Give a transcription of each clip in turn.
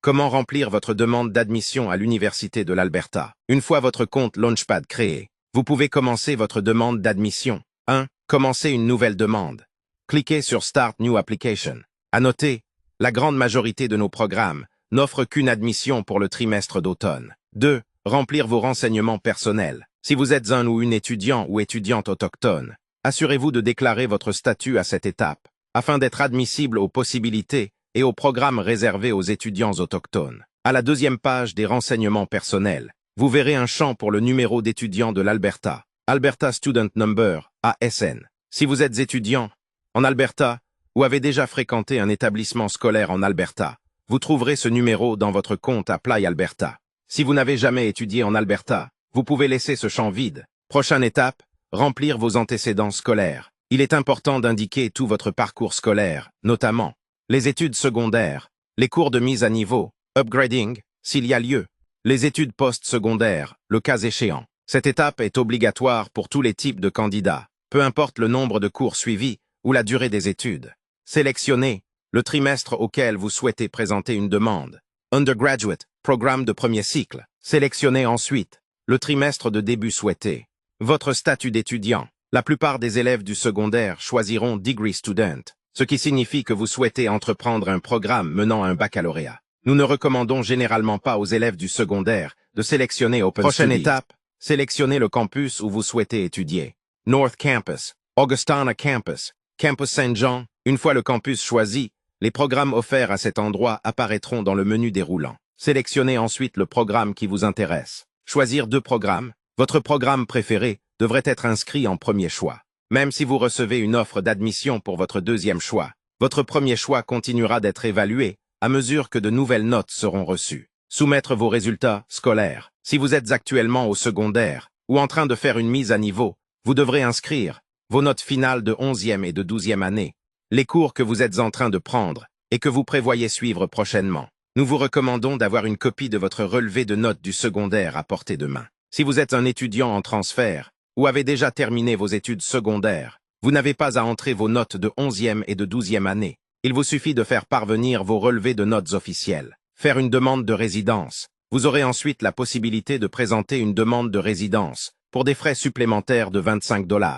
Comment remplir votre demande d'admission à l'Université de l'Alberta? Une fois votre compte Launchpad créé, vous pouvez commencer votre demande d'admission. 1. Commencer une nouvelle demande. Cliquez sur Start New Application. À noter, la grande majorité de nos programmes n'offrent qu'une admission pour le trimestre d'automne. 2. Remplir vos renseignements personnels. Si vous êtes un ou une étudiant ou étudiante autochtone, assurez-vous de déclarer votre statut à cette étape, afin d'être admissible aux possibilités et aux programmes réservés aux étudiants autochtones. À la deuxième page des renseignements personnels, vous verrez un champ pour le numéro d'étudiant de l'Alberta, Alberta Student Number, ASN. Si vous êtes étudiant en Alberta ou avez déjà fréquenté un établissement scolaire en Alberta, vous trouverez ce numéro dans votre compte Apply Alberta. Si vous n'avez jamais étudié en Alberta, vous pouvez laisser ce champ vide. Prochaine étape, remplir vos antécédents scolaires. Il est important d'indiquer tout votre parcours scolaire, notamment les études secondaires, les cours de mise à niveau, upgrading, s'il y a lieu, les études post-secondaires, le cas échéant. Cette étape est obligatoire pour tous les types de candidats, peu importe le nombre de cours suivis ou la durée des études. Sélectionnez le trimestre auquel vous souhaitez présenter une demande. Undergraduate, programme de premier cycle. Sélectionnez ensuite le trimestre de début souhaité. Votre statut d'étudiant. La plupart des élèves du secondaire choisiront Degree Student, ce qui signifie que vous souhaitez entreprendre un programme menant à un baccalauréat. Nous ne recommandons généralement pas aux élèves du secondaire de sélectionner Open Studies. Prochaine étape, sélectionnez le campus où vous souhaitez étudier. North Campus, Augustana Campus, Campus Saint-Jean. Une fois le campus choisi, les programmes offerts à cet endroit apparaîtront dans le menu déroulant. Sélectionnez ensuite le programme qui vous intéresse. Choisir 2 programmes. Votre programme préféré devrait être inscrit en premier choix. Même si vous recevez une offre d'admission pour votre deuxième choix, votre premier choix continuera d'être évalué à mesure que de nouvelles notes seront reçues. Soumettre vos résultats scolaires. Si vous êtes actuellement au secondaire ou en train de faire une mise à niveau, vous devrez inscrire vos notes finales de 11e et de 12e année, les cours que vous êtes en train de prendre et que vous prévoyez suivre prochainement. Nous vous recommandons d'avoir une copie de votre relevé de notes du secondaire à portée de main. Si vous êtes un étudiant en transfert ou avez déjà terminé vos études secondaires, vous n'avez pas à entrer vos notes de 11e et de 12e année. Il vous suffit de faire parvenir vos relevés de notes officiels. Faire une demande de résidence. Vous aurez ensuite la possibilité de présenter une demande de résidence pour des frais supplémentaires de 25 $.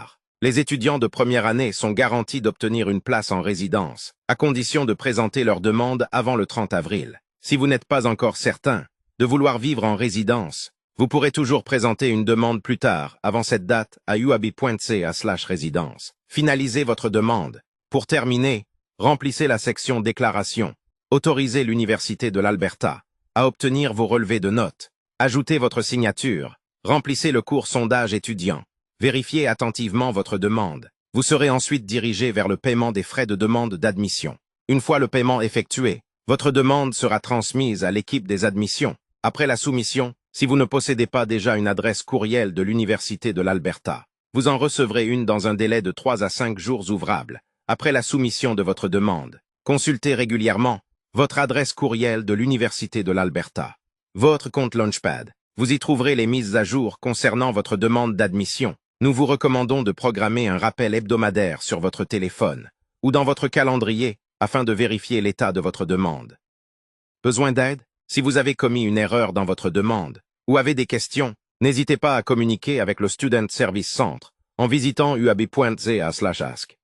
Les étudiants de première année sont garantis d'obtenir une place en résidence, à condition de présenter leur demande avant le 30 avril. Si vous n'êtes pas encore certain de vouloir vivre en résidence, vous pourrez toujours présenter une demande plus tard, avant cette date, à uab.ca/résidence. Finalisez votre demande. Pour terminer, remplissez la section Déclaration. Autorisez l'Université de l'Alberta à obtenir vos relevés de notes. Ajoutez votre signature. Remplissez le court sondage étudiant. Vérifiez attentivement votre demande. Vous serez ensuite dirigé vers le paiement des frais de demande d'admission. Une fois le paiement effectué, votre demande sera transmise à l'équipe des admissions. Après la soumission, si vous ne possédez pas déjà une adresse courriel de l'Université de l'Alberta, vous en recevrez une dans un délai de 3 à 5 jours ouvrables, après la soumission de votre demande. Consultez régulièrement votre adresse courriel de l'Université de l'Alberta. Votre compte Launchpad. Vous y trouverez les mises à jour concernant votre demande d'admission. Nous vous recommandons de programmer un rappel hebdomadaire sur votre téléphone ou dans votre calendrier afin de vérifier l'état de votre demande. Besoin d'aide? Si vous avez commis une erreur dans votre demande ou avez des questions, n'hésitez pas à communiquer avec le Student Service Center en visitant uab.ca/ask.